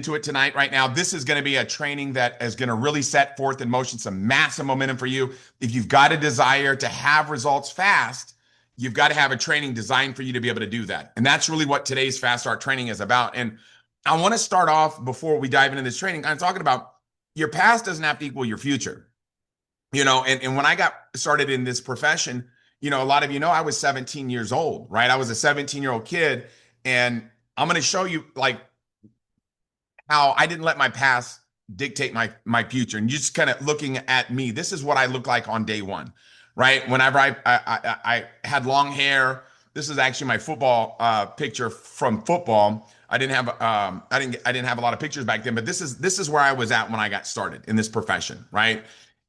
into it tonight, right now. This is going to be a training that is going to really set forth in motion some massive momentum for you. If you've got a desire to have results fast, you've got to have a training designed for you to be able to do that. And that's really what today's Fast Start training is about. And I want to start off before we dive into this training. I'm talking about your past doesn't have to equal your future. And when I got started in this profession, a lot of I was 17 years old, right? I was a 17-year-old kid. And I'm going to show you like how I didn't let my past dictate my future. And you just kind of looking at me, this is what I look like on day one, right? Whenever I had long hair, this is actually my football picture from football. I didn't have a lot of pictures back then, but this is where I was at when I got started in this profession, right?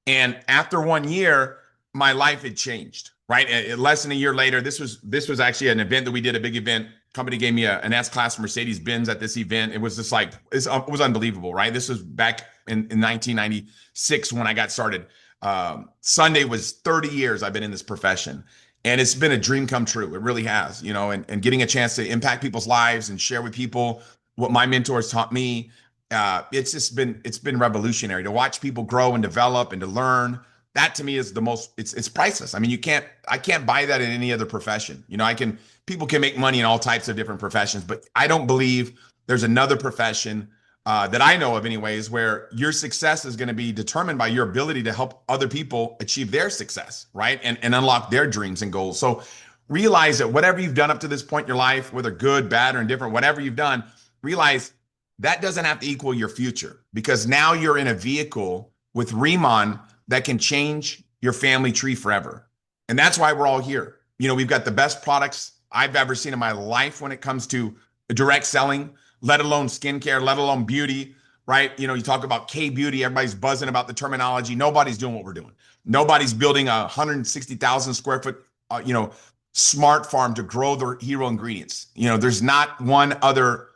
And after 1 year, my life had changed, right? Less than a year later, this was actually an event that we did, a big event. Company gave me an S-Class Mercedes-Benz at this event. It was just like, it was unbelievable, right? This was back in 1996 when I got started. Sunday was 30 years I've been in this profession. And it's been a dream come true. It really has, and getting a chance to impact people's lives and share with people what my mentors taught me. It's been revolutionary to watch people grow and develop and to learn. That to me is it's priceless. I mean, I can't buy that in any other profession. People can make money in all types of different professions, but I don't believe there's another profession that I know of anyways, where your success is going to be determined by your ability to help other people achieve their success, right? And unlock their dreams and goals. So realize that whatever you've done up to this point in your life, whether good, bad, or indifferent, whatever you've done, realize that doesn't have to equal your future, because now you're in a vehicle with Riman that can change your family tree forever. And that's why we're all here. We've got the best products I've ever seen in my life when it comes to direct selling, let alone skincare, let alone beauty, right? You talk about K-beauty, everybody's buzzing about the terminology. Nobody's doing what we're doing. Nobody's building a 160,000 square foot, smart farm to grow their hero ingredients. There's not one other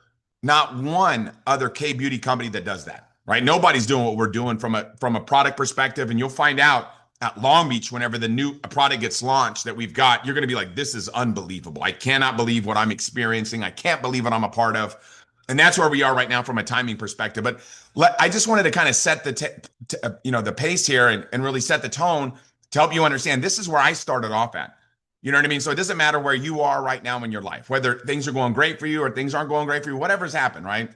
K-beauty company that does that, right? Nobody's doing what we're doing from a product perspective. And you'll find out at Long Beach, whenever the new product gets launched that we've got, you're going to be like, this is unbelievable. I cannot believe what I'm experiencing. I can't believe what I'm a part of. And that's where we are right now from a timing perspective. But I just wanted to kind of set the pace here and really set the tone to help you understand this is where I started off at. You know what I mean? So it doesn't matter where you are right now in your life, whether things are going great for you or things aren't going great for you, whatever's happened, right?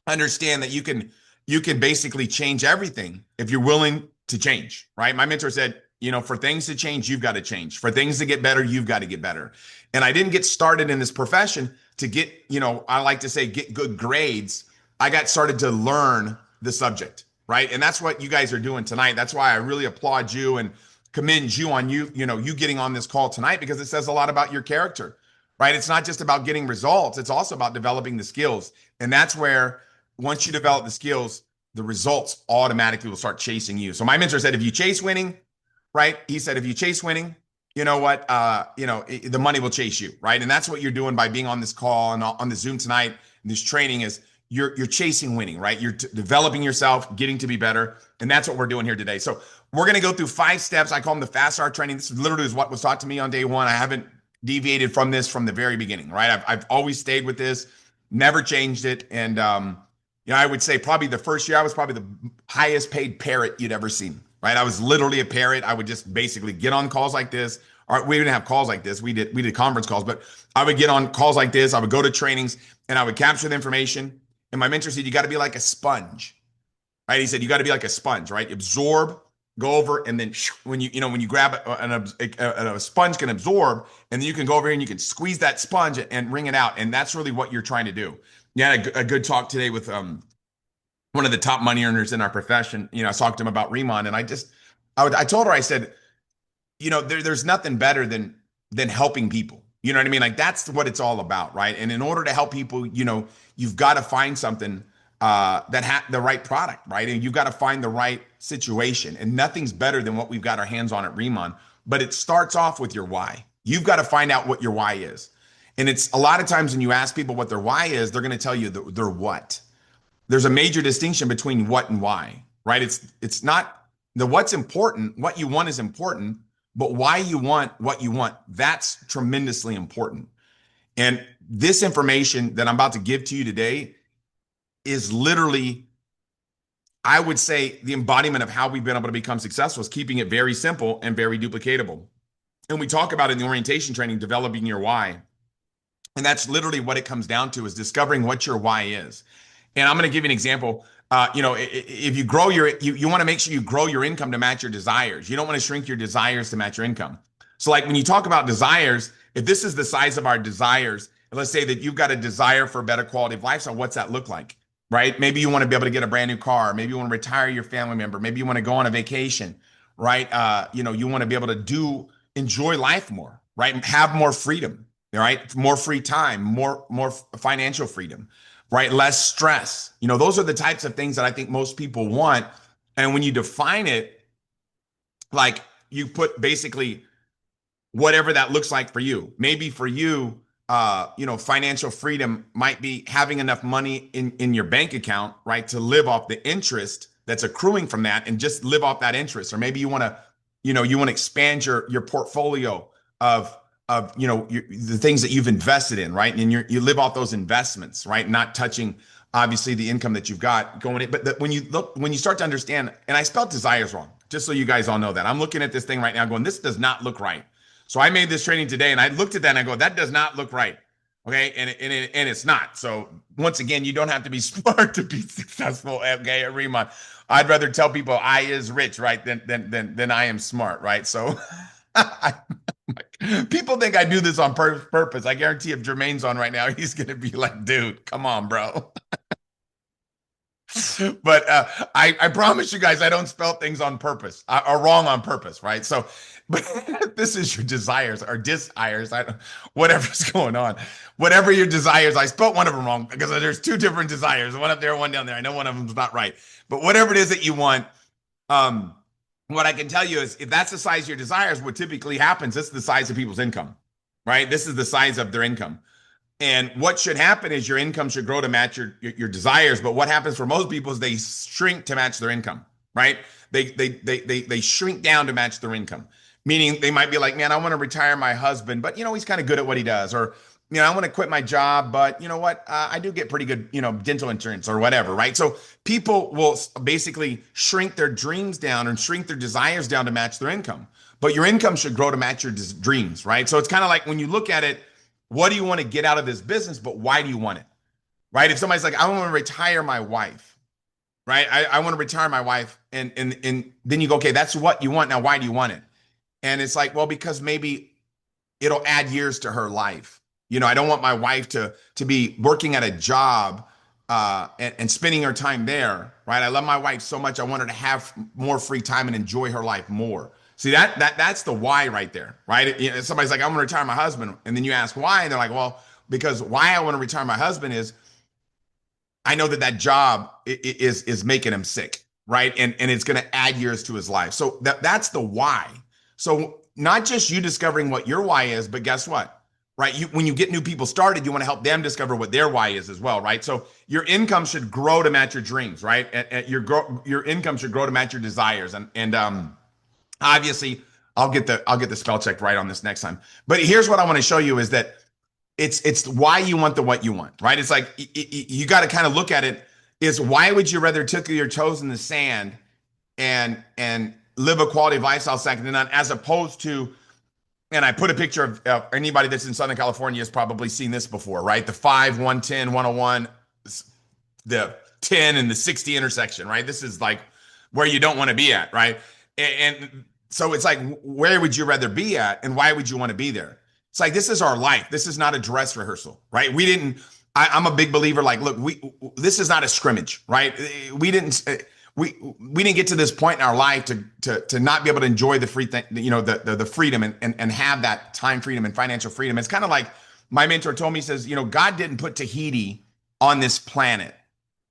Understand that you can basically change everything if you're willing to change, right? My mentor said, for things to change, you've got to change. For things to get better, you've got to get better. And I didn't get started in this profession to get, I like to say, get good grades. I got started to learn the subject, right? And that's what you guys are doing tonight. That's why I really applaud you and commend you on you getting on this call tonight, because it says a lot about your character, right? It's not just about getting results. It's also about developing the skills. And that's where once you develop the skills, the results automatically will start chasing you. So my mentor said, if you chase winning, right? He said, if you chase winning, you know what? The money will chase you, right? And that's what you're doing by being on this call and on the Zoom tonight. And this training is you're chasing winning, right? You're developing yourself, getting to be better. And that's what we're doing here today. So we're going to go through 5 steps. I call them the Fast Start training. This literally is what was taught to me on day one. I haven't deviated from this from the very beginning, right? I've always stayed with this, never changed it. And, I would say probably the first year I was probably the highest paid parrot you'd ever seen, right? I was literally a parrot. I would just basically get on calls like this. Or we didn't have calls like this. We did conference calls, but I would get on calls like this. I would go to trainings and I would capture the information. And my mentor said, you got to be like a sponge, right? He said, you got to be like a sponge, right? Absorb, go over, and then when you grab a sponge can absorb, and then you can go over here and you can squeeze that sponge and wring it out. And that's really what you're trying to do. You had a good talk today with one of the top money earners in our profession. I talked to him about Riman, and I told her, I said, there's nothing better than helping people. You know what I mean? Like that's what it's all about, right? And in order to help people, you've got to find something that had the right product, right? And you've got to find the right situation. And nothing's better than what we've got our hands on at Riman. But it starts off with your why. You've got to find out what your why is. And it's a lot of times when you ask people what their why is, they're going to tell you their what. There's a major distinction between what and why, right? It's not the what's important. What you want is important, but why you want what you want, that's tremendously important. And this information that I'm about to give to you today is literally, I would say, the embodiment of how we've been able to become successful is keeping it very simple and very duplicatable. And we talk about in the orientation training, developing your why. And that's literally what it comes down to, is discovering what your why is. And I'm going to give you an example. If you grow you want to make sure you grow your income to match your desires. You don't want to shrink your desires to match your income. So like when you talk about desires, if this is the size of our desires, let's say that you've got a desire for a better quality of lifestyle, what's that look like? Right? Maybe you want to be able to get a brand new car. Maybe you want to retire your family member. Maybe you want to go on a vacation, right? You want to be able to enjoy life more, right? Have more freedom, right? More free time, more financial freedom, right? Less stress. Those are the types of things that I think most people want. And when you define it, like you put basically whatever that looks like for you. Maybe for you, financial freedom might be having enough money in your bank account, right, to live off the interest that's accruing from that and just live off that interest. Or maybe you want to expand your portfolio of the things that you've invested in, right? And you live off those investments, right? Not touching obviously the income that you've got going in. But when you start to understand, and I spelled desires wrong, just so you guys all know that. I'm looking at this thing right now going, this does not look right. So I made this training today and I looked at that and I go, that does not look right. Okay. And it's not. So once again, you don't have to be smart to be successful. Okay. At Riman, I'd rather tell people I is rich, right? Than I am smart. Right. So people think I do this on purpose. I guarantee if Jermaine's on right now, he's going to be like, dude, come on, bro. But I promise you guys, I don't spell things on purpose or wrong on purpose, right? So, but this is your desires or desires, whatever's going on, whatever your desires. I spelled one of them wrong because there's two different desires, one up there, one down there. I know one of them's not right, but whatever it is that you want, what I can tell you is if that's the size of your desires, what typically happens, this is the size of people's income, right? This is the size of their income. And what should happen is your income should grow to match your desires. But what happens for most people is they shrink to match their income, right? They shrink down to match their income. Meaning they might be like, man, I want to retire my husband, but he's kind of good at what he does. Or, I want to quit my job, but you know what? I do get pretty good, dental insurance or whatever, right? So people will basically shrink their dreams down and shrink their desires down to match their income. But your income should grow to match your dreams, right? So it's kind of like when you look at it, what do you want to get out of this business, but why do you want it, right? If somebody's like, I want to retire my wife, right? I want to retire my wife. And then you go, okay, that's what you want. Now, why do you want it? And it's like, well, because maybe it'll add years to her life. I don't want my wife to be working at a job and spending her time there, right? I love my wife so much. I want her to have more free time and enjoy her life more. See, that's the why right there, right? Somebody's like, I want to retire my husband. And then you ask why, and they're like, well, because why I want to retire my husband is I know that job is making him sick, right? And it's going to add years to his life. So that's the why. So not just you discovering what your why is, but guess what? Right? When you get new people started, you want to help them discover what their why is as well, right? So your income should grow to match your dreams, right? And your income should grow to match your desires. And obviously, I'll get the spell check right on this next time. But here's what I want to show you is that it's why you want what you want, right? It's like you got to kind of look at it is why would you rather tickle your toes in the sand and live a quality of lifestyle second to none, as opposed to, and I put a picture of anybody that's in Southern California has probably seen this before, right? The 5, 110, 101, the 10 and the 60 intersection, right? This is like where you don't want to be at, right? And so it's like, where would you rather be at and why would you want to be there? It's like, this is our life. This is not a dress rehearsal, right? I'm a big believer, like, look, this is not a scrimmage, right? We didn't get to this point in our life to not be able to enjoy the free thing, the freedom and have that time freedom and financial freedom. It's kind of like my mentor told me, he says, God didn't put Tahiti on this planet,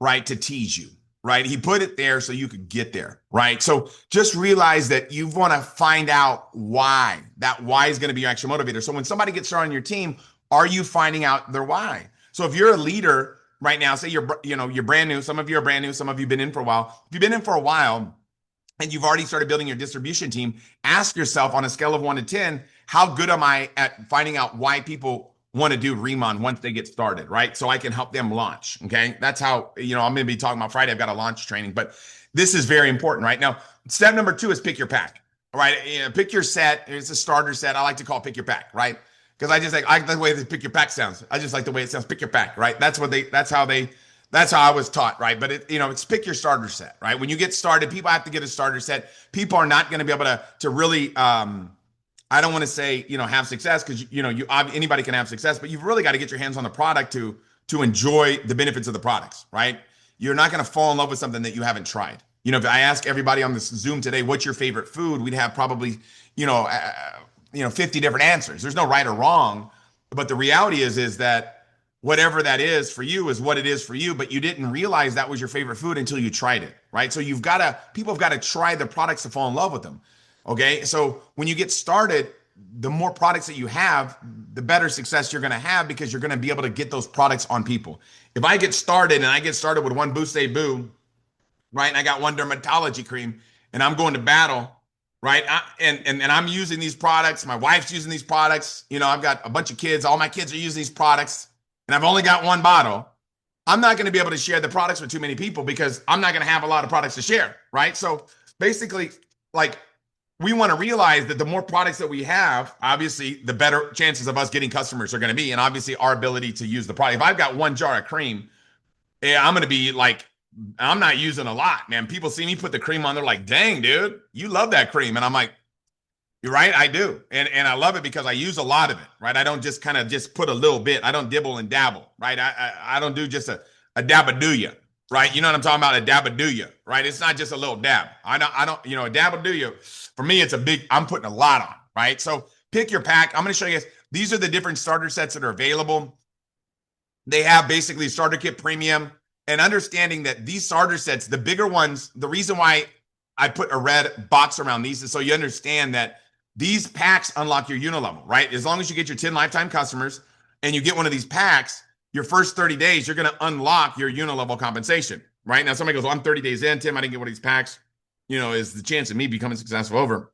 right, to tease you, right? He put it there so you could get there, right? So just realize that you want to find out why. That why is going to be your actual motivator. So when somebody gets started on your team, are you finding out their why? So if you're a leader right now, say you're brand new. Some of you are brand new. Some of you have been in for a while. If you've been in for a while and you've already started building your distribution team, ask yourself on a scale of 1 to 10, how good am I at finding out why people want to do Riman once they get started, right? So I can help them launch. Okay. That's how, I'm going to be talking about Friday. I've got a launch training, but this is very important right now. Step number 2 is pick your pack, right? Pick your set. It's a starter set. I like to call pick your pack, right? Because I like the way the pick your pack sounds. I just like the way it sounds. Pick your pack, right? That's how I was taught, right? But it's pick your starter set, right? When you get started, people have to get a starter set. People are not going to be able to really, I don't want to say, have success, because anybody can have success, but you've really got to get your hands on the product to enjoy the benefits of the products, right? You're not going to fall in love with something that you haven't tried. If I ask everybody on this Zoom today, what's your favorite food? We'd have probably, 50 different answers. There's no right or wrong, but the reality is that whatever that is for you is what it is for you, but you didn't realize that was your favorite food until you tried it, right? So people have got to try the products to fall in love with them. Okay. So when you get started, the more products that you have, the better success you're going to have, because you're going to be able to get those products on people. If I get started with one Boost Boo, right? And I got one dermatology cream and I'm going to battle, right? And I'm using these products. My wife's using these products. I've got a bunch of kids. All my kids are using these products and I've only got one bottle. I'm not going to be able to share the products with too many people because I'm not going to have a lot of products to share, right? So basically, we want to realize that the more products that we have, obviously, the better chances of us getting customers are going to be. And obviously, our ability to use the product. If I've got one jar of cream, I'm going to be I'm not using a lot, man. People see me put the cream on. They're like, dang, dude, you love that cream. And I'm like, you're right, I do. And I love it because I use a lot of it, right? I don't just kind of just put a little bit. I don't dibble and dabble, right? I don't do just a dabba-do-ya, right? You know what I'm talking about? A dabba-do-ya, right? It's not just a little dab. I don't, a dabba-do-ya, for me, it's I'm putting a lot on, right? So pick your pack. I'm going to show you guys. These are the different starter sets that are available. They have basically starter kit premium, and understanding that these starter sets, the bigger ones, the reason why I put a red box around these is so you understand that these packs unlock your unilevel, right? As long as you get your 10 lifetime customers and you get one of these packs, your first 30 days, you're going to unlock your unilevel compensation, right? Now, somebody goes, well, I'm 30 days in, Tim, I didn't get one of these packs. Is the chance of me becoming successful over.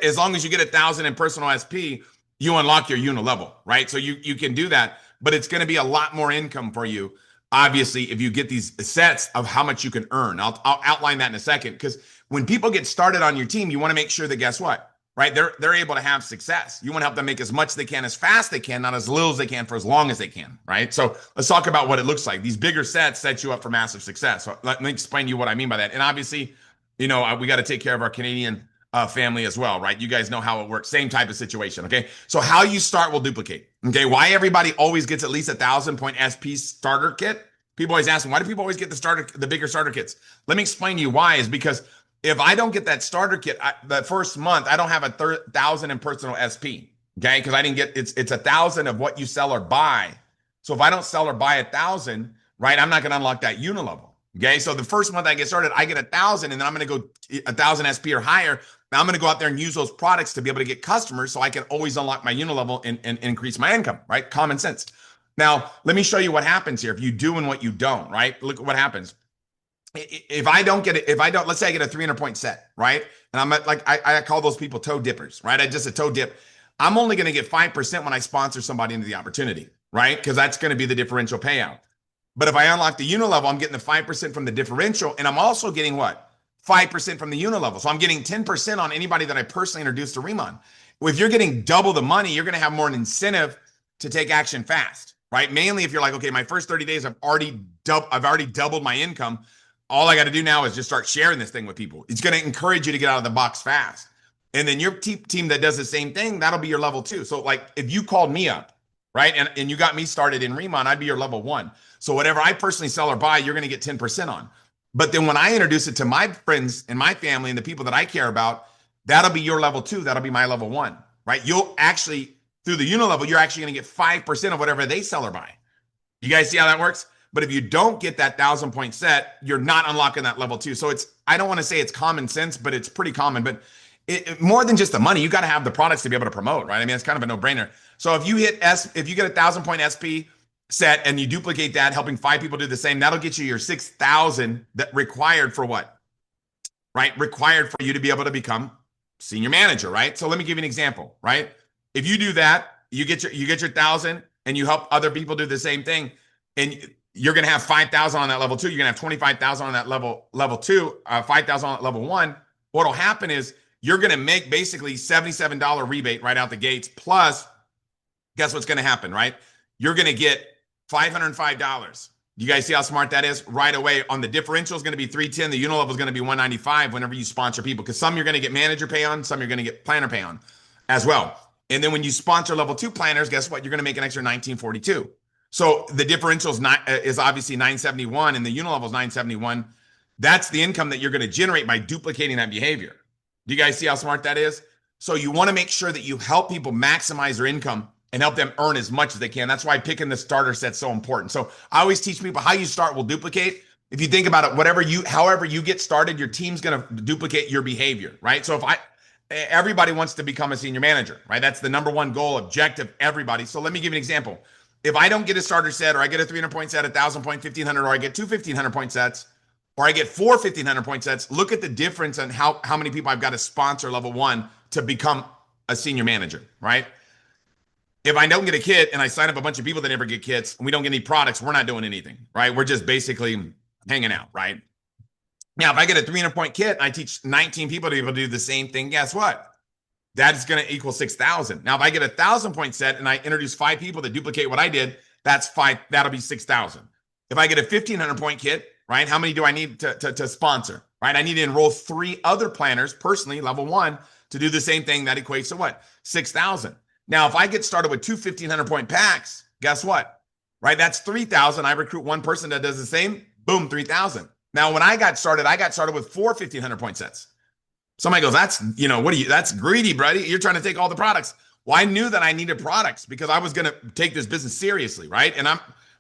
As long as you get 1,000 in personal SP, you unlock your unilevel, right? So you can do that, but it's going to be a lot more income for you, obviously, if you get these sets of how much you can earn. I'll outline that in a second, because when people get started on your team, you want to make sure that, guess what? Right? They're able to have success. You want to help them make as much as they can, as fast as they can, not as little as they can, for as long as they can, right? So let's talk about what it looks like. These bigger sets set you up for massive success. So let me explain to you what I mean by that. And obviously, we got to take care of our Canadian family as well, right? You guys know how it works. Same type of situation, okay? So how you start will duplicate, okay? Why everybody always gets at least 1,000 point SP starter kit? People always ask me, why do people always get the bigger starter kits? Let me explain to you why. Is because if I don't get that starter kit, the first month, I don't have 1,000 in personal SP, okay? Because I didn't get, it's 1,000 of what you sell or buy. So if I don't sell or buy 1,000, right, I'm not going to unlock that unilevel, okay? So the first month I get started, I get 1,000, and then I'm going to go 1,000 SP or higher. Now I'm going to go out there and use those products to be able to get customers, so I can always unlock my unilevel and increase my income, right? Common sense. Now, let me show you what happens here if you do and what you don't, right? Look at what happens. If I don't, let's say I get a 300 point set, right? And I'm I call those people toe dippers, right? I just a toe dip. I'm only going to get 5% when I sponsor somebody into the opportunity, right? Because that's going to be the differential payout. But if I unlock the unilevel, I'm getting the 5% from the differential. And I'm also getting what? 5% from the unilevel. So I'm getting 10% on anybody that I personally introduced to Riman. Well, if you're getting double the money, you're going to have more an incentive to take action fast, right? Mainly if you're like, okay, my first 30 days, I've already doubled my income. All I got to do now is just start sharing this thing with people. It's going to encourage you to get out of the box fast. And then your team that does the same thing, that'll be your level 2. So like if you called me up, right, and you got me started in Riman, I'd be your level 1. So whatever I personally sell or buy, you're going to get 10% on. But then when I introduce it to my friends and my family and the people that I care about, that'll be your level 2. That'll be my level 1, right? You'll actually, through the unilevel, you're actually going to get 5% of whatever they sell or buy. You guys see how that works? But if you don't get that 1,000 point set, you're not unlocking that level 2. So I don't want to say it's common sense, but it's pretty common. But more than just the money, you got to have the products to be able to promote, right? I mean, it's kind of a no-brainer. So if you get 1,000 point SP set and you duplicate that, helping 5 people do the same, that'll get you your 6,000 that required for what? Right? Required for you to be able to become senior manager, right? So let me give you an example, right? If you do that, you get your 1,000 and you help other people do the same thing, and you're going to have 5,000 on that level 2. You're going to have 25,000 on that level 2, 5,000 on level 1. What'll happen is you're going to make basically $77 rebate right out the gates. Plus, guess what's going to happen, right? You're going to get $505. You guys see how smart that is? Right away on the differential is going to be 310. The unilevel is going to be 195 whenever you sponsor people, because some you're going to get manager pay on, some you're going to get planner pay on as well. And then when you sponsor level 2 planners, guess what? You're going to make an extra 1942. So the differential is obviously 971 and the unilevel is 971. That's the income that you're going to generate by duplicating that behavior. Do you guys see how smart that is? So you want to make sure that you help people maximize their income and help them earn as much as they can. That's why picking the starter set's so important. So I always teach people how you start will duplicate. If you think about it, however you get started, your team's going to duplicate your behavior, right? So everybody wants to become a senior manager, right? That's the number one goal, objective, everybody. So let me give you an example. If I don't get a starter set, or I get a 300-point set, 1,000-point, 1,500, or I get 2 1,500-point sets, or I get 4 1,500-point sets, look at the difference on how many people I've got to sponsor level 1 to become a senior manager, right? If I don't get a kit and I sign up a bunch of people that never get kits and we don't get any products, we're not doing anything, right? We're just basically hanging out, right? Now, if I get a 300-point kit and I teach 19 people to be able to do the same thing, guess what? That's going to equal 6,000. Now, if I get a 1,000-point set and I introduce 5 people that duplicate what I did, that'll be 6,000. If I get a 1,500-point kit, right? How many do I need to sponsor, right? I need to enroll 3 other planners personally, level 1, to do the same thing. That equates to what? 6,000. Now, if I get started with 2 1,500-point packs, guess what? Right? That's 3,000. I recruit one person that does the same. Boom, 3,000. Now, when I got started with 4 1,500-point sets. Somebody goes, that's greedy, buddy. You're trying to take all the products. Well, I knew that I needed products because I was going to take this business seriously, right? And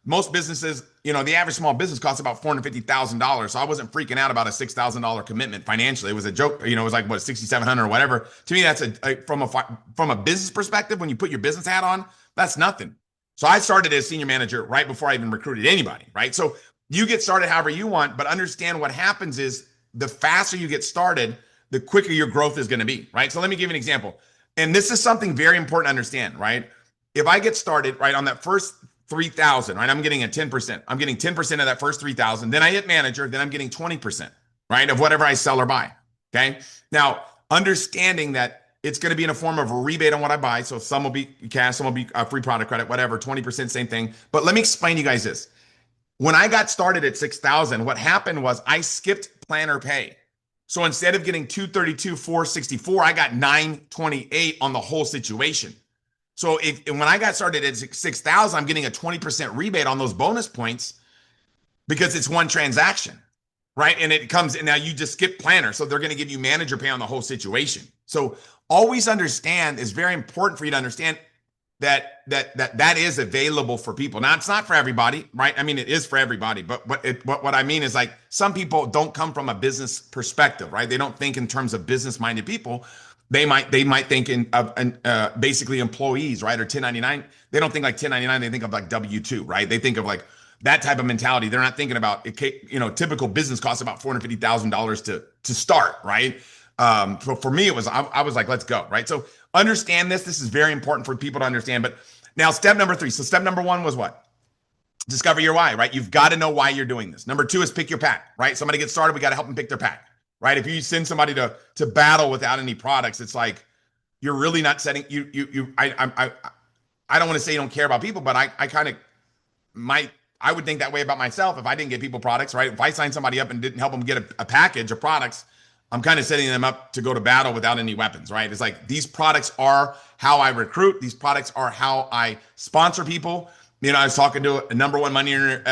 most businesses, the average small business costs about $450,000. So I wasn't freaking out about a $6,000 commitment financially. It was a joke. It was like, what, 6,700 or whatever. To me, that's from a business perspective, when you put your business hat on, that's nothing. So I started as senior manager right before I even recruited anybody, right? So you get started however you want, but understand what happens is the faster you get started, the quicker your growth is going to be, right? So let me give you an example. And this is something very important to understand, right? If I get started, right, on that first 3,000, right, I'm getting a 10%. I'm getting 10% of that first 3,000. Then I hit manager, then I'm getting 20%, right, of whatever I sell or buy, okay? Now, understanding that it's going to be in a form of a rebate on what I buy. So some will be cash, some will be free product credit, whatever, 20%, same thing. But let me explain to you guys this. When I got started at 6,000, what happened was I skipped planner pay. So instead of getting 232, 464, I got 928 on the whole situation. So when I got started at 6,000, I'm getting a 20% rebate on those bonus points because it's one transaction, right? And it comes, and now you just skip planner. So they're going to give you manager pay on the whole situation. So always understand, it's very important for you to understand that is available for people. Now, it's not for everybody, right? I mean, it is for everybody, but what I mean is, like, some people don't come from a business perspective, right? They don't think in terms of business-minded people. They might think of basically employees, right? Or 1099. They don't think like 1099. They think of like W-2, right? They think of like that type of mentality. They're not thinking about, typical business costs about $450,000 to start, right? So for me, I was like, let's go, right? So understand this. This is very important for people to understand. But now step number 3. So step number 1 was what? Discover your why, right? You've got to know why you're doing this. Number 2 is pick your pack, right? Somebody gets started, we got to help them pick their pack, right? If you send somebody to battle without any products, it's like, you're really not setting I don't want to say you don't care about people, but I kind of I would think that way about myself if I didn't get people products, right? If I signed somebody up and didn't help them get a package of products, I'm kind of setting them up to go to battle without any weapons, right? It's like, these products are how I recruit. These products are how I sponsor people. I was talking to a number one money earner,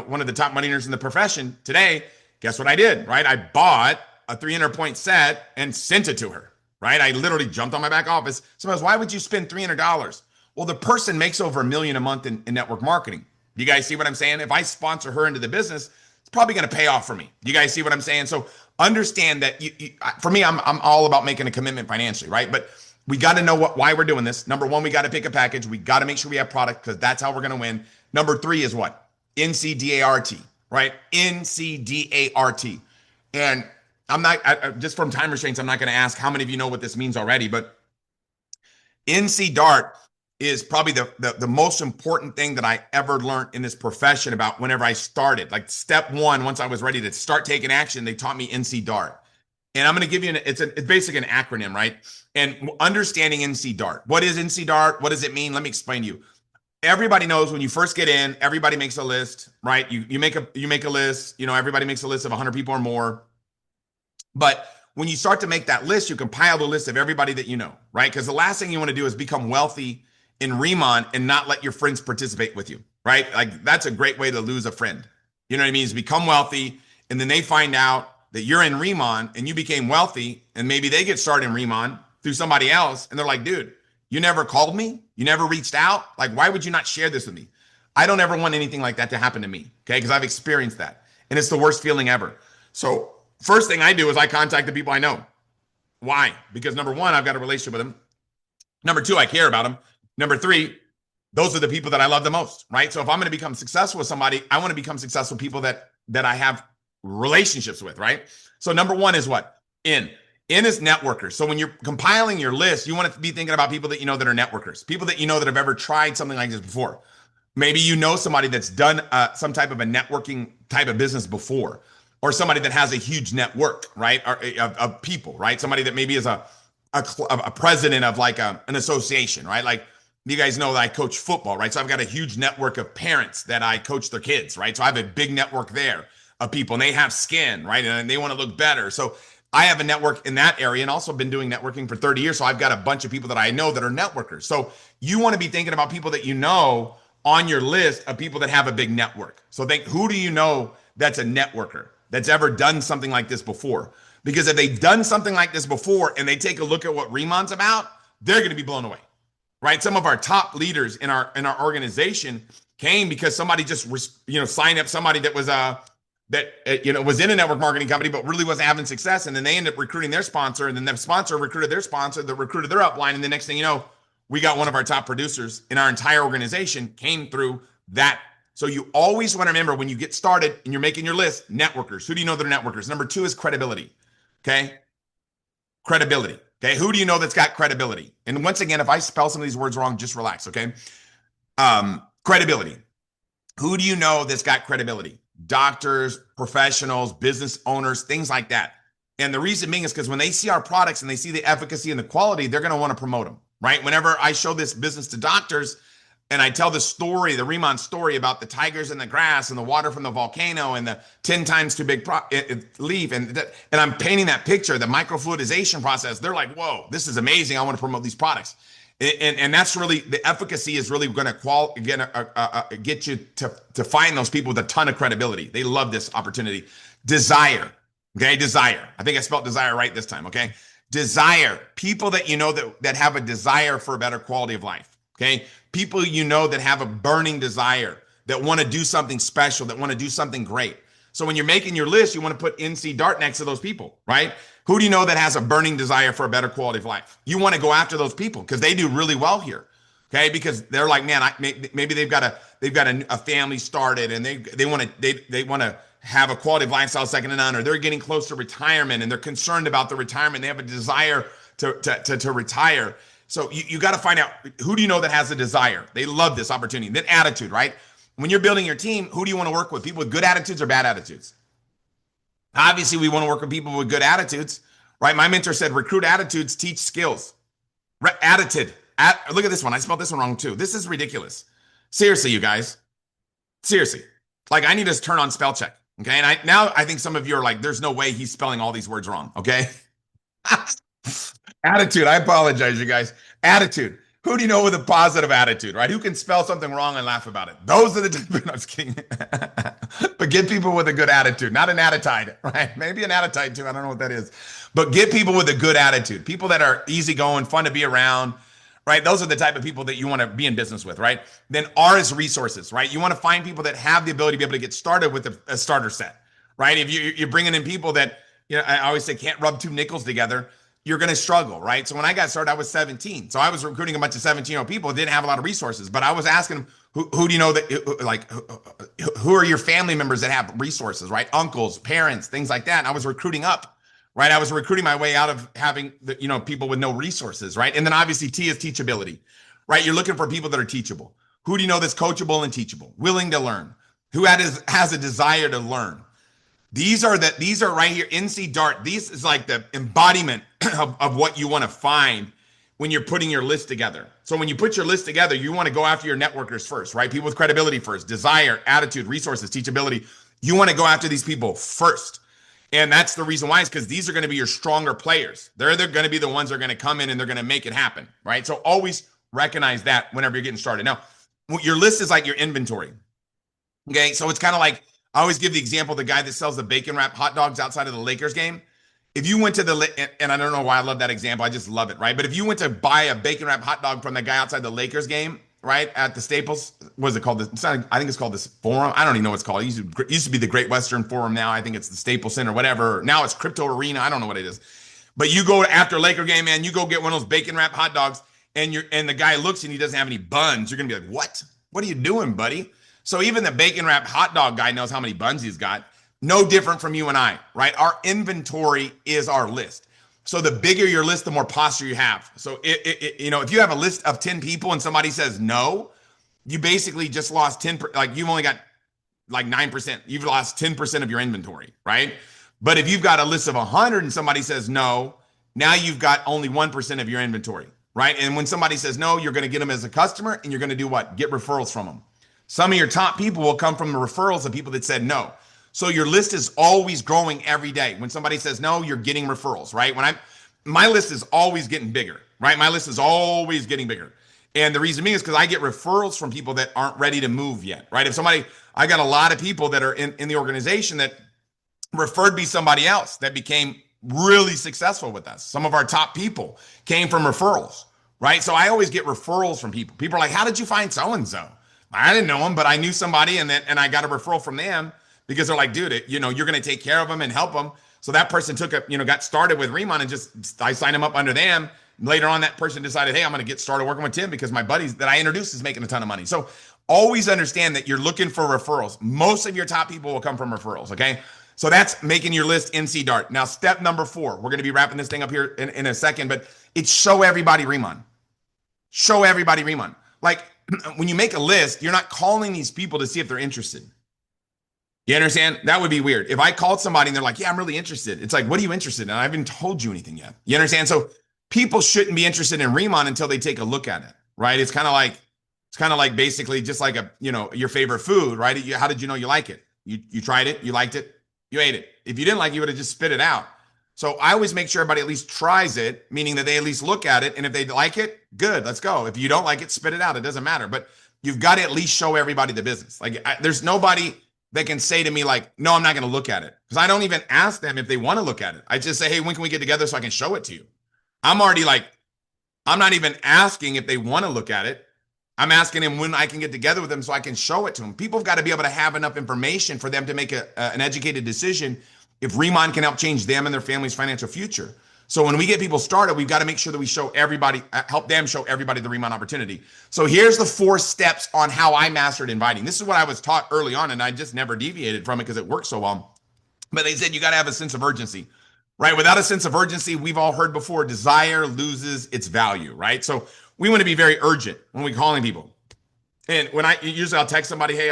one of the top money earners in the profession today. Guess what I did, right? I bought a 300-point set and sent it to her, right? I literally jumped on my back office. Somebody goes, why would you spend $300? Well, the person makes over $1 million a month in network marketing. You guys see what I'm saying? If I sponsor her into the business, it's probably going to pay off for me. You guys see what I'm saying? So understand that for me, I'm all about making a commitment financially, right? But we got to know why we're doing this. Number 1, we got to pick a package. We got to make sure we have product, because that's how we're going to win. Number 3 is what? NCDART, right? NCDART. And I'm not, just from time restraints, I'm not going to ask how many of you know what this means already, but NCDART is probably the most important thing that I ever learned in this profession about whenever I started. Like step one, once I was ready to start taking action, they taught me NC Dart. And I'm going to give you it's basically an acronym, right? And understanding NC Dart. What is NC Dart? What does it mean? Let me explain to you. Everybody knows when you first get in, everybody makes a list, right? You make a list, everybody makes a list of 100 people or more. But when you start to make that list, you compile the list of everybody that you know, right? Because the last thing you want to do is become wealthy in Riman and not let your friends participate with you, right? Like that's a great way to lose a friend. You know what I mean? Is become wealthy and then they find out that you're in Riman and you became wealthy and maybe they get started in Riman through somebody else and they're like, dude, you never called me? You never reached out? Like, why would you not share this with me? I don't ever want anything like that to happen to me, okay? Because I've experienced that and it's the worst feeling ever. So first thing I do is I contact the people I know. Why? Because number one, I've got a relationship with them. Number two, I care about them. Number three, those are the people that I love the most, right? So if I'm going to become successful with somebody, I want to become successful with people that I have relationships with, right? So number one is what? In is networkers. So when you're compiling your list, you want to be thinking about people that you know that are networkers, people that you know that have ever tried something like this before. Maybe you know somebody that's done some type of a networking type of business before, or somebody that has a huge network, right? Or, of people, right? Somebody that maybe is a president of like an association, right? Like you guys know that I coach football, right? So I've got a huge network of parents that I coach their kids, right? So I have a big network there of people and they have skin, right? And they want to look better. So I have a network in that area and also been doing networking for 30 years. So I've got a bunch of people that I know that are networkers. So you want to be thinking about people that you know on your list of people that have a big network. So think, who do you know that's a networker that's ever done something like this before? Because if they've done something like this before and they take a look at what Riman's about, they're going to be blown away, right? Some of our top leaders in our organization came because somebody just signed up somebody that was was in a network marketing company but really wasn't having success, and then they ended up recruiting their sponsor, and then their sponsor recruited their sponsor that recruited their upline, and the next thing you know, we got one of our top producers in our entire organization came through that. So you always want to remember when you get started and you're making your list, networkers. Who do you know that are networkers? Number two is credibility. Okay. Credibility. Okay. Who do you know that's got credibility? And once again, if I spell some of these words wrong, just relax. Okay. Credibility. Who do you know that's got credibility? Doctors, professionals, business owners, things like that. And the reason being is because when they see our products and they see the efficacy and the quality, they're going to want to promote them, right? Whenever I show this business to doctors and I tell the story, the Riman story about the tigers in the grass and the water from the volcano and the 10 times too big leaf, and I'm painting that picture, the microfluidization process, they're like, whoa, this is amazing. I want to promote these products. And that's really, the efficacy is really going to get you to find those people with a ton of credibility. They love this opportunity. Desire. Okay. Desire. I think I spelled desire right this time. Okay. Desire. People that you know that have a desire for a better quality of life. Okay. People you know that have a burning desire, that want to do something special, that want to do something great. So when you're making your list, you want to put NC Dart next to those people, right? Who do you know that has a burning desire for a better quality of life? You want to go after those people because they do really well here, okay? Because they're like, man, maybe they've got a family started and they want to have a quality of lifestyle second to none, or they're getting close to retirement and they're concerned about the retirement. They have a desire to retire. So you got to find out, who do you know that has a desire? They love this opportunity. Then attitude, right? When you're building your team, who do you want to work with? People with good attitudes or bad attitudes? Obviously, we want to work with people with good attitudes, right? My mentor said, recruit attitudes, teach skills. Attitude. Look at this one. I spelled this one wrong too. This is ridiculous. Seriously, you guys. Seriously. Like, I need to turn on spell check. Okay. And I think some of you are like, there's no way he's spelling all these words wrong. Okay. Attitude. I apologize, you guys. Attitude. Who do you know with a positive attitude, right? Who can spell something wrong and laugh about it? Those are the type. I was kidding. But get people with a good attitude, not an attitude, right? Maybe an attitude too. I don't know what that is. But get people with a good attitude, people that are easygoing, fun to be around, right? Those are the type of people that you want to be in business with, right? Then R is resources, right? You want to find people that have the ability to be able to get started with a starter set, right? If you're bringing in people that, I always say can't rub two nickels together, you're going to struggle, right? So when I got started, I was 17. So I was recruiting a bunch of 17-year-old people, didn't have a lot of resources, but I was asking them, who do you know that, like, who are your family members that have resources, right? Uncles, parents, things like that. And I was recruiting up, right? I was recruiting my way out of having people with no resources, right? And then obviously T is teachability, right? You're looking for people that are teachable. Who do you know that's coachable and teachable, willing to learn, who has a desire to learn? These are right here, NC Dart. These is like the embodiment of what you want to find when you're putting your list together. So when you put your list together, you want to go after your networkers first, right? People with credibility first, desire, attitude, resources, teachability. You want to go after these people first. And that's the reason why, is because these are going to be your stronger players. They're going to be the ones that are going to come in and they're going to make it happen, right? So always recognize that whenever you're getting started. Now, your list is like your inventory. Okay, so it's kind of like, I always give the example, the guy that sells the bacon wrap hot dogs outside of the Lakers game. If you went to and I don't know why I love that example, I just love it, right? But if you went to buy a bacon wrap hot dog from the guy outside the Lakers game, right, at the Staples, what is it called? I think it's called this Forum. I don't even know what it's called. It used to be the Great Western Forum. Now I think it's the Staples Center, whatever. Now it's Crypto Arena. I don't know what it is. But you go after a Laker game, man, you go get one of those bacon wrap hot dogs, and the guy looks and he doesn't have any buns. You're gonna be like, what? What are you doing, buddy? So even the bacon wrap hot dog guy knows how many buns he's got. No different from you and I, right? Our inventory is our list. So the bigger your list, the more posture you have. So if you have a list of 10 people and somebody says no, you basically just lost 10. Like you've only got like 9%. You've lost 10% of your inventory, right? But if you've got a list of 100 and somebody says no, now you've got only 1% of your inventory, right? And when somebody says no, you're going to get them as a customer, and you're going to do what? Get referrals from them. Some of your top people will come from the referrals of people that said no. So your list is always growing every day. When somebody says no, you're getting referrals, right? My list is always getting bigger, right? My list is always getting bigger. And the reason being is because I get referrals from people that aren't ready to move yet, right? I got a lot of people that are in the organization that referred me somebody else that became really successful with us. Some of our top people came from referrals, right? So I always get referrals from people. People are like, how did you find so-and-so? I didn't know him, but I knew somebody, and I got a referral from them because they're like, dude, you're going to take care of them and help them. So that person got started with Riman, and I signed him up under them. Later on, that person decided, hey, I'm going to get started working with Tim because my buddies that I introduced is making a ton of money. So always understand that you're looking for referrals. Most of your top people will come from referrals, okay? So that's making your list NC Dart. Now, step number 4, we're going to be wrapping this thing up here in a second, but it's show everybody Riman. Show everybody Riman. Like, when you make a list, you're not calling these people to see if they're interested. You understand? That would be weird. If I called somebody and they're like, yeah, I'm really interested. It's like, what are you interested in? I haven't told you anything yet. You understand? So people shouldn't be interested in Riman until they take a look at it, right? It's kind of like basically just like your favorite food, right? How did you know you like it? You tried it, you liked it, you ate it. If you didn't like it, you would have just spit it out. So I always make sure everybody at least tries it, meaning that they at least look at it. And if they like it, good, let's go. If you don't like it, spit it out. It doesn't matter. But you've got to at least show everybody the business. Like there's nobody that can say to me like, no, I'm not going to look at it. Because I don't even ask them if they want to look at it. I just say, hey, when can we get together so I can show it to you? I'm not even asking if they want to look at it. I'm asking them when I can get together with them so I can show it to them. People have got to be able to have enough information for them to make an educated decision if Riman can help change them and their family's financial future. So when we get people started, we've got to make sure that we help them show everybody the Riman opportunity. So here's the 4 steps on how I mastered inviting. This is what I was taught early on, and I just never deviated from it because it worked so well. But they said you got to have a sense of urgency, right? Without a sense of urgency, we've all heard before, desire loses its value, right? So we want to be very urgent when we're calling people. And when I'll text somebody, hey,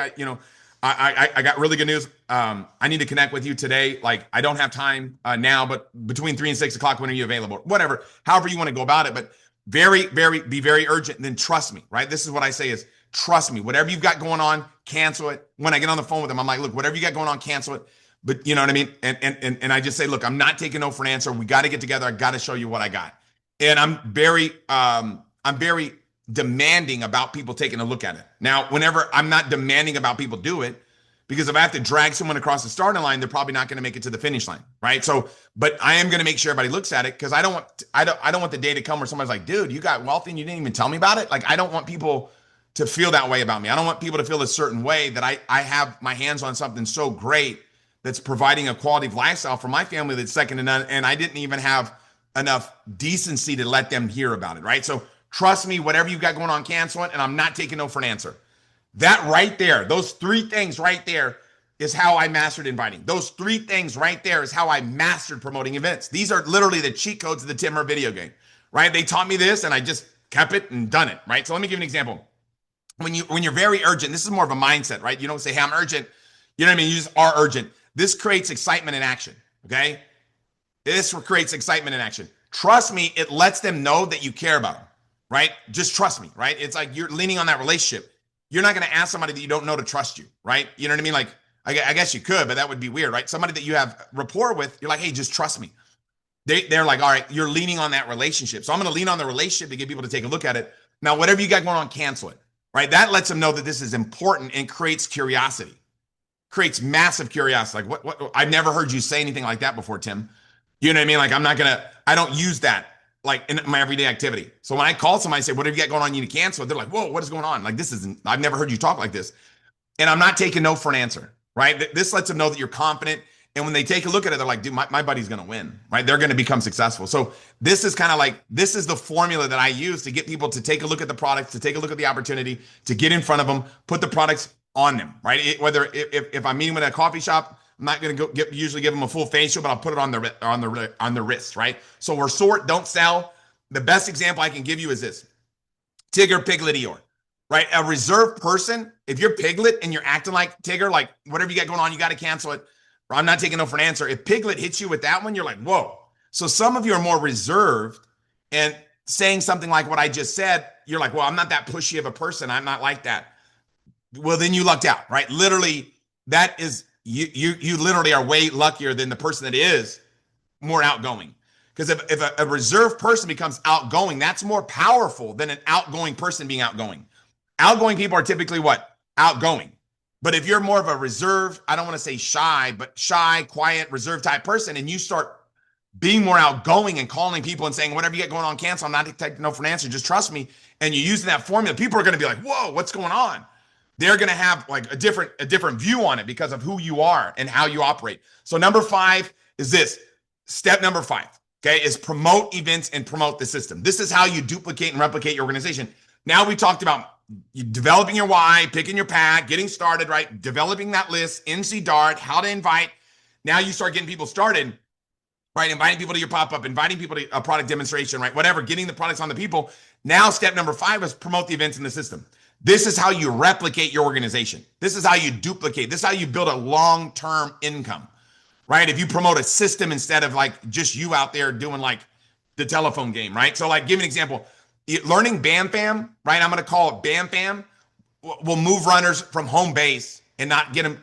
I got really good news. I need to connect with you today. Like, I don't have time now, but between 3 and 6 o'clock, when are you available? Whatever, however you want to go about it, but be very urgent. And then trust me, right? This is what I say is trust me. Whatever you've got going on, cancel it. When I get on the phone with them, I'm like, look, whatever you got going on, cancel it. But you know what I mean? And I just say, look, I'm not taking no for an answer. We got to get together. I got to show you what I got. And I'm very demanding about people taking a look at it. Now, whenever I'm not demanding about people do it, because if I have to drag someone across the starting line, they're probably not going to make it to the finish line, right? So, but I am going to make sure everybody looks at it because I don't want the day to come where somebody's like, dude, you got wealthy and you didn't even tell me about it. Like, I don't want people to feel that way about me. I don't want people to feel a certain way that I have my hands on something so great that's providing a quality of lifestyle for my family that's second to none, and I didn't even have enough decency to let them hear about it, right? So trust me, whatever you've got going on, cancel it, and I'm not taking no for an answer. That right there, those 3 things right there is how I mastered inviting. Those 3 things right there is how I mastered promoting events. These are literally the cheat codes of the Tim Herr video game, right? They taught me this, and kept it and done it, right? So let me give you an example. When you're very urgent, this is more of a mindset, right? You don't say, hey, I'm urgent. You know what I mean? You just are urgent. This creates excitement and action, okay? This creates excitement and action. Trust me, it lets them know that you care about them, right? Just trust me, right? It's like you're leaning on that relationship. You're not going to ask somebody that you don't know to trust you, right? You know what I mean? Like, I guess you could, but that would be weird, right? Somebody that you have rapport with, you're like, hey, just trust me. They're like, all right, you're leaning on that relationship. So I'm going to lean on the relationship to get people to take a look at it. Now, whatever you got going on, cancel it, right? That lets them know that this is important and creates curiosity, creates massive curiosity. Like, what? I've never heard you say anything like that before, Tim. You know what I mean? Like, I don't use that like in my everyday activity. So when I call somebody and say, what have you got going on? You need to cancel it. They're like, whoa, what is going on? Like, I've never heard you talk like this. And I'm not taking no for an answer, right? This lets them know that you're confident. And when they take a look at it, they're like, dude, my buddy's going to win, right? They're going to become successful. So this is kind of like, this is the formula that I use to get people to take a look at the products, to take a look at the opportunity, to get in front of them, put the products on them, right? Whether if I'm meeting with a coffee shop, I'm not going to usually give them a full facial, but I'll put it on the wrist, right? So we're sort, don't sell. The best example I can give you is this: Tigger, Piglet, Eeyore, right? A reserved person, if you're Piglet and you're acting like Tigger, like whatever you got going on, you got to cancel it. Or I'm not taking no for an answer. If Piglet hits you with that one, you're like, whoa. So some of you are more reserved and saying something like what I just said, you're like, well, I'm not that pushy of a person. I'm not like that. Well, then you lucked out, right? Literally, that is, you literally are way luckier than the person that is more outgoing. Because if a reserved person becomes outgoing, that's more powerful than an outgoing person being outgoing. Outgoing people are typically what? Outgoing. But if you're more of a reserved, I don't want to say shy, but shy, quiet, reserved type person, and you start being more outgoing and calling people and saying, whatever you get going on, cancel. I'm not taking no for an answer. Just trust me. And you're using that formula. People are going to be like, whoa, what's going on? They're going to have like a different view on it because of who you are and how you operate. So number 5 is this. Step number 5, okay, is promote events and promote the system. This is how you duplicate and replicate your organization. Now we talked about developing your why, picking your pack, getting started, right? Developing that list, NC Dart, how to invite. Now you start getting people started, right? Inviting people to your pop-up, inviting people to a product demonstration, right? Whatever, getting the products on the people. Now step number 5 is promote the events in the system. This is how you replicate your organization. This is how you duplicate. This is how you build a long-term income, right? If you promote a system instead of like just you out there doing like the telephone game, right? So like give an example. Learning Bam Fam, right? I'm going to call it Bam Fam, will move runners from home base and not get them,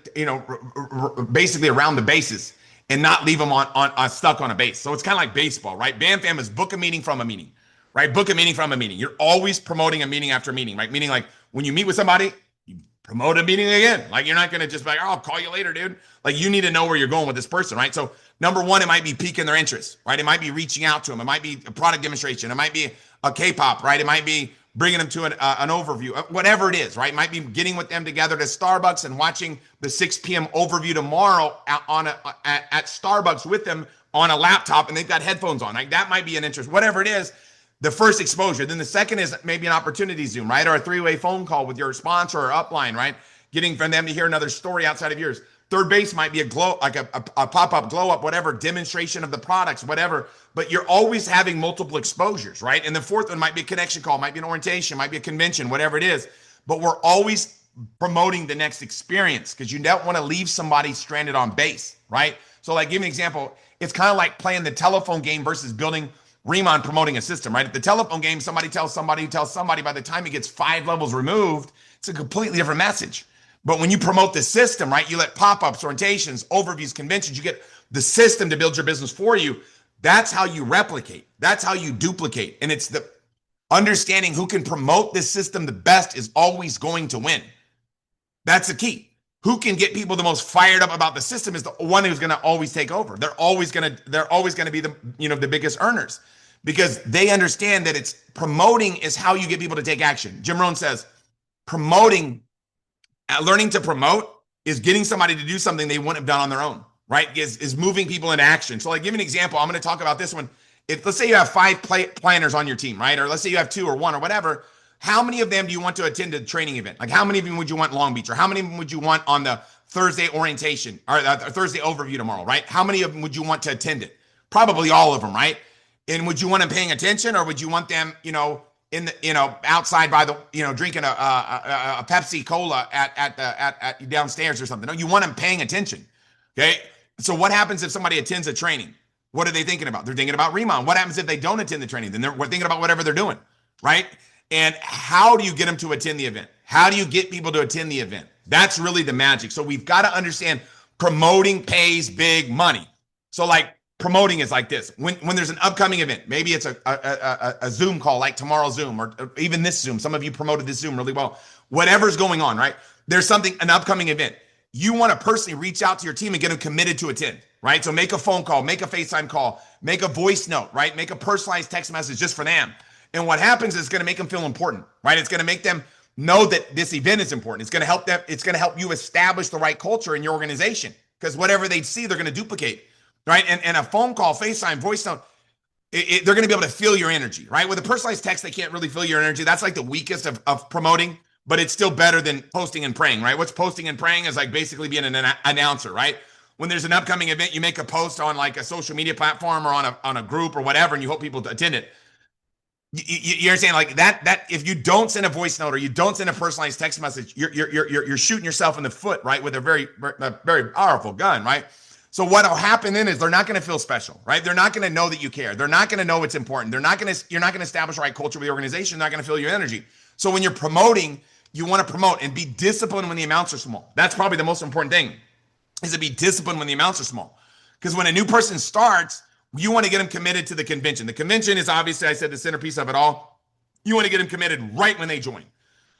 basically around the bases and not leave them on stuck on a base. So it's kind of like baseball, right? Bam Fam is book a meeting from a meeting, right? Book a meeting from a meeting. You're always promoting a meeting after meeting, right? Meaning like when you meet with somebody, you promote a meeting again. Like you're not going to just be like, oh, I'll call you later, dude. Like you need to know where you're going with this person, right? So number 1, it might be piquing their interest, right? It might be reaching out to them. It might be a product demonstration. It might be a K-pop, right? It might be bringing them to an overview, whatever it is, right? It might be getting with them together to Starbucks and watching the 6 p.m. overview tomorrow at Starbucks with them on a laptop, and they've got headphones on. Like that might be an interest, whatever it is. The first exposure. Then the second is maybe an opportunity Zoom, right? Or a 3-way phone call with your sponsor or upline, right? Getting from them to hear another story outside of yours. Third base might be a glow, like a pop-up, glow up, whatever, demonstration of the products, whatever. But you're always having multiple exposures, right? And the fourth one might be a connection call, might be an orientation, might be a convention, whatever it is. But we're always promoting the next experience because you don't want to leave somebody stranded on base, right? So like, give me an example. It's kind of like playing the telephone game versus building Riman, promoting a system, right? At the telephone game, somebody tells somebody who tells somebody, by the time it gets 5 levels removed, it's a completely different message. But when you promote the system, right, you let pop-ups, orientations, overviews, conventions, you get the system to build your business for you. That's how you replicate. That's how you duplicate. And it's the understanding who can promote this system the best is always going to win. That's the key. Who can get people the most fired up about the system is the one who's going to always take over. They're always going to be the biggest earners because they understand that it's promoting is how you get people to take action. Jim Rohn says learning to promote is getting somebody to do something they wouldn't have done on their own, right? Is moving people into action. So like, give an example. I'm going to talk about this one. Let's say you have 5 planners on your team, right? Or let's say you have 2 or 1 or whatever. How many of them do you want to attend a training event? Like how many of them would you want Long Beach? Or how many of them would you want on the Thursday orientation or Thursday overview tomorrow, right? How many of them would you want to attend it? Probably all of them, right? And would you want them paying attention or would you want them, in the, outside by the, drinking a Pepsi Cola at downstairs or something. No, you want them paying attention. Okay. So what happens if somebody attends a training? What are they thinking about? They're thinking about Riman. What happens if they don't attend the training? Then they're thinking about whatever they're doing, right? And how do you get them to attend the event? How do you get people to attend the event? That's really the magic. So we've got to understand promoting pays big money. So like promoting is like this. When there's an upcoming event, maybe it's a Zoom call like tomorrow's Zoom or even this Zoom. Some of you promoted this Zoom really well. Whatever's going on, right? There's an upcoming event. You want to personally reach out to your team and get them committed to attend, right? So make a phone call, make a FaceTime call, make a voice note, right? Make a personalized text message just for them. And what happens is it's going to make them feel important, right? It's going to make them know that this event is important. It's going to help them. It's going to help you establish the right culture in your organization because whatever they see, they're going to duplicate, right? And a phone call, FaceTime, voice note, they're going to be able to feel your energy, right? With a personalized text, they can't really feel your energy. That's like the weakest of promoting, but it's still better than posting and praying, right? What's posting and praying is like basically being an announcer, right? When there's an upcoming event, you make a post on like a social media platform or on a group or whatever, and you hope people to attend it. You understand like that if you don't send a voice note or you don't send a personalized text message, you're shooting yourself in the foot, right? With a very powerful gun, right? So what'll happen then is they're not going to feel special, right? They're not going to know that you care. They're not going to know it's important. You're not going to establish the right culture with the organization. They're not going to feel your energy. So when you're promoting, you want to promote and be disciplined when the amounts are small. That's probably the most important thing is to be disciplined when the amounts are small. Because when a new person starts, you want to get them committed to the convention. The convention is obviously, I said, the centerpiece of it all. You want to get them committed right when they join.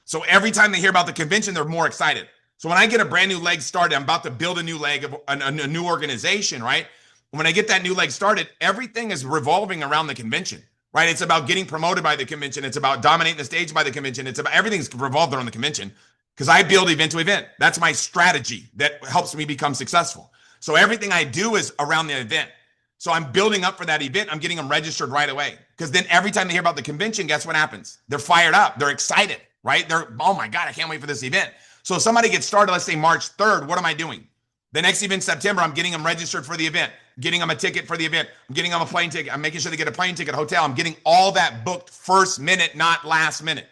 So every time they hear about the convention, they're more excited. So when I get a brand new leg started, I'm about to build a new leg of a new organization, right? When I get that new leg started, everything is revolving around the convention, right? It's about getting promoted by the convention. It's about dominating the stage by the convention. It's about everything's revolved around the convention because I build event to event. That's my strategy that helps me become successful. So everything I do is around the event. So I'm building up for that event. I'm getting them registered right away. Because then every time they hear about the convention, guess what happens? They're fired up. They're excited, right? Oh my God, I can't wait for this event. So if somebody gets started, let's say March 3rd, what am I doing? The next event, September, I'm getting them registered for the event, getting them a ticket for the event. I'm getting them a plane ticket. I'm making sure they get a plane ticket, hotel. I'm getting all that booked first minute, not last minute.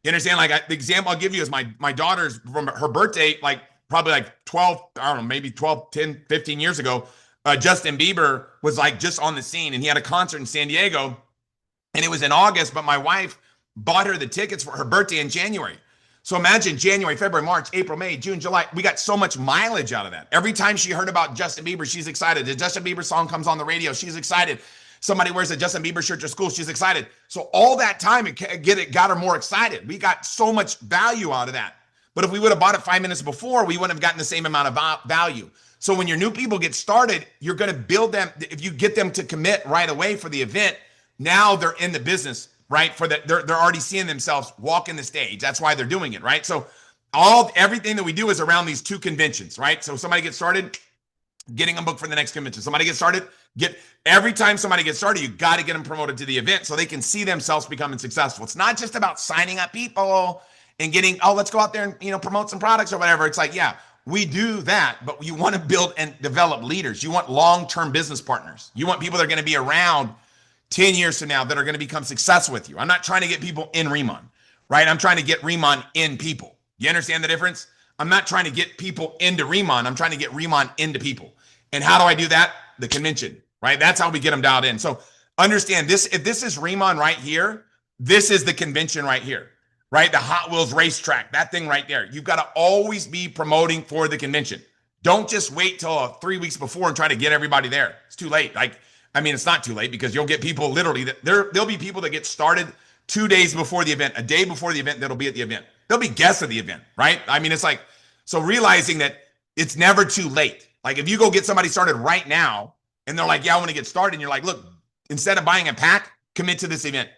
You understand? Like the example I'll give you is my daughter's from her birthday, like probably like 12, I don't know, maybe 12, 10, 15 years ago. Justin Bieber was like just on the scene and he had a concert in San Diego and it was in August, but my wife bought her the tickets for her birthday in January. So imagine January, February, March, April, May, June, July. We got so much mileage out of that. Every time she heard about Justin Bieber, she's excited. The Justin Bieber song comes on the radio, she's excited. Somebody wears a Justin Bieber shirt to school, she's excited. So all that time, it got her more excited. We got so much value out of that. But if we would have bought it 5 minutes before, we wouldn't have gotten the same amount of value. So when your new people get started, you're going to build them. If you get them to commit right away for the event, now they're in the business, right? They're already seeing themselves walking the stage. That's why they're doing it, right? So everything that we do is around these two conventions, right? So somebody gets started, getting them booked for the next convention. Somebody gets started, every time somebody gets started, you got to get them promoted to the event so they can see themselves becoming successful. It's not just about signing up people and getting, let's go out there and promote some products or whatever. It's like, yeah. We do that, but you want to build and develop leaders. You want long-term business partners. You want people that are going to be around 10 years from now that are going to become successful with you. I'm not trying to get people in Riman, right? I'm trying to get Riman in people. You understand the difference? I'm not trying to get people into Riman. I'm trying to get Riman into people. And how do I do that? The convention, right? That's how we get them dialed in. So understand this. If this is Riman right here, this is the convention right here. Right? The Hot Wheels racetrack, that thing right there. You've got to always be promoting for the convention. Don't just wait till 3 weeks before and try to get everybody there. It's too late. It's not too late because you'll get people literally there'll be people that get started 2 days before the event, a day before the event that'll be at the event. They'll be guests of the event, right? It's like, so realizing that it's never too late. Like if you go get somebody started right now and they're like, yeah, I want to get started. And you're like, look, instead of buying a pack, commit to this event.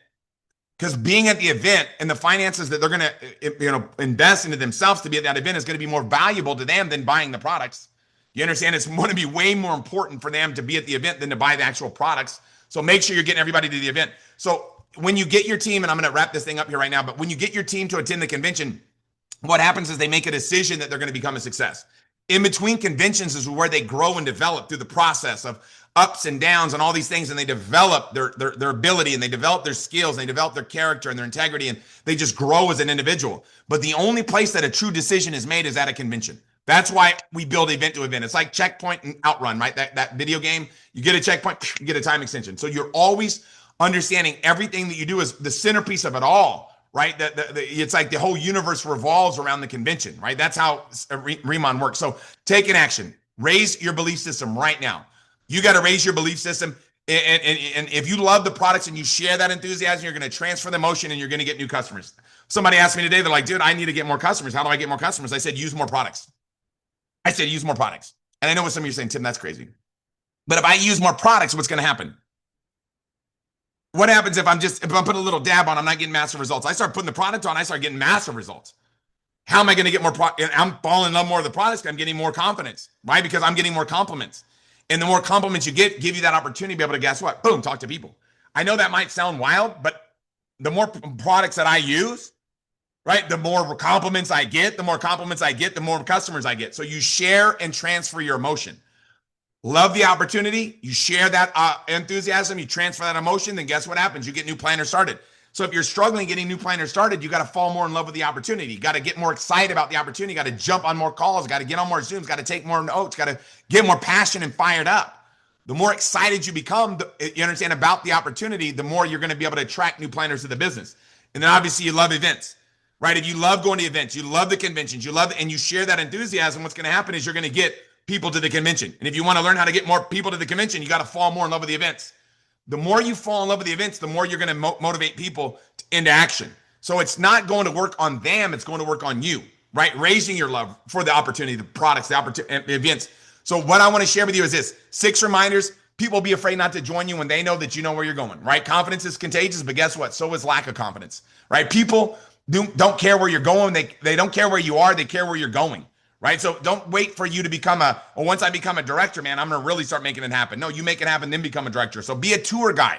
Because being at the event and the finances that they're going to invest into themselves to be at that event is going to be more valuable to them than buying the products. You understand? It's going to be way more important for them to be at the event than to buy the actual products. So make sure you're getting everybody to the event. So when you get your team, and I'm going to wrap this thing up here right now, but when you get your team to attend the convention, what happens is they make a decision that they're going to become a success. In between conventions is where they grow and develop through the process of ups and downs and all these things, and they develop their ability, and they develop their skills, and they develop their character and their integrity, and they just grow as an individual. But the only place that a true decision is made is at a convention. That's why we build event to event. It's like Checkpoint and Outrun, right? That video game. You get a checkpoint, you get a time extension. So you're always understanding everything that you do is the centerpiece of it all, right? It's like the whole universe revolves around the convention, right? That's how Riman works. So take an action. Raise your belief system right now. You got to raise your belief system. And if you love the products and you share that enthusiasm, you're going to transfer the emotion and you're going to get new customers. Somebody asked me today, they're like, dude, I need to get more customers. How do I get more customers? I said, use more products. I said, use more products. And I know what some of you are saying, Tim, that's crazy. But if I use more products, what's going to happen? What happens if I'm putting a little dab on, I'm not getting massive results? I start putting the product on, I start getting massive results. How am I going to get more? I'm falling in love more of the products. I'm getting more confidence. Why? Because I'm getting more compliments. And the more compliments you get, give you that opportunity to be able to, guess what? Boom, talk to people. I know that might sound wild, but the more products that I use, right, the more compliments I get, the more customers I get. So you share and transfer your emotion. Love the opportunity. You share that enthusiasm. You transfer that emotion. Then guess what happens? You get new planners started. So if you're struggling getting new planners started, you got to fall more in love with the opportunity. You got to get more excited about the opportunity. You got to jump on more calls. Got to get on more Zooms. Got to take more notes. Got to get more passion and fired up. The more excited you become, you understand, about the opportunity, the more you're going to be able to attract new planners to the business. And then obviously you love events, right? If you love going to events, you love the conventions, you love, and you share that enthusiasm, what's going to happen is you're going to get people to the convention. And if you want to learn how to get more people to the convention, you got to fall more in love with the events. The more you fall in love with the events, the more you're going to motivate people into action. So it's not going to work on them. It's going to work on you, right? Raising your love for the opportunity, the products, the events. So what I want to share with you is this: 6 reminders. People be afraid not to join you when they know that you know where you're going, right? Confidence is contagious, but guess what? So is lack of confidence, right? People don't care where you're going. They don't care where you are. They care where you're going. Right? So don't wait for you to become once I become a director, man, I'm going to really start making it happen. No, you make it happen, then become a director. So be a tour guide,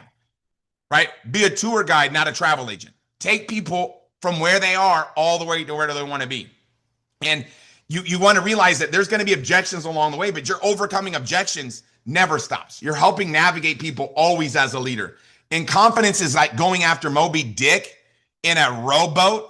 right? Be a tour guide, not a travel agent. Take people from where they are all the way to where they want to be. And you want to realize that there's going to be objections along the way, but you're overcoming objections never stops. You're helping navigate people always as a leader. And confidence is like going after Moby Dick in a rowboat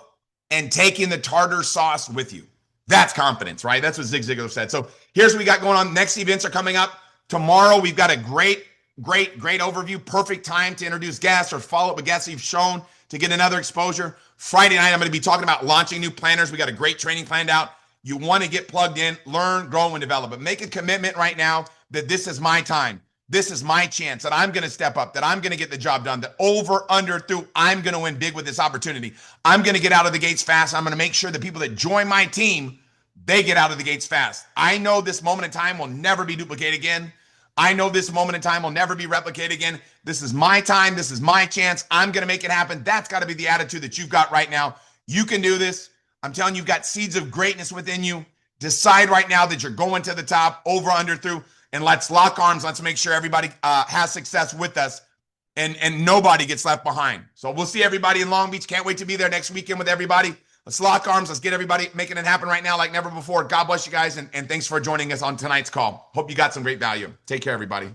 and taking the tartar sauce with you. That's confidence, right? That's what Zig Ziglar said. So here's what we got going on. Next events are coming up. Tomorrow, we've got a great overview. Perfect time to introduce guests or follow up with guests you've shown to get another exposure. Friday night, I'm going to be talking about launching new planners. We got a great training planned out. You want to get plugged in, learn, grow, and develop. But make a commitment right now that this is my time. This is my chance, that I'm going to step up, that I'm going to get the job done, that over, under, through, I'm going to win big with this opportunity. I'm going to get out of the gates fast. I'm going to make sure the people that join my team, they get out of the gates fast. I know this moment in time will never be duplicated again. I know this moment in time will never be replicated again. This is my time. This is my chance. I'm going to make it happen. That's got to be the attitude that you've got right now. You can do this. I'm telling you, you've got seeds of greatness within you. Decide right now that you're going to the top, over, under, through. And let's lock arms. Let's make sure everybody has success with us and nobody gets left behind. So we'll see everybody in Long Beach. Can't wait to be there next weekend with everybody. Let's lock arms. Let's get everybody making it happen right now like never before. God bless you guys. And thanks for joining us on tonight's call. Hope you got some great value. Take care, everybody.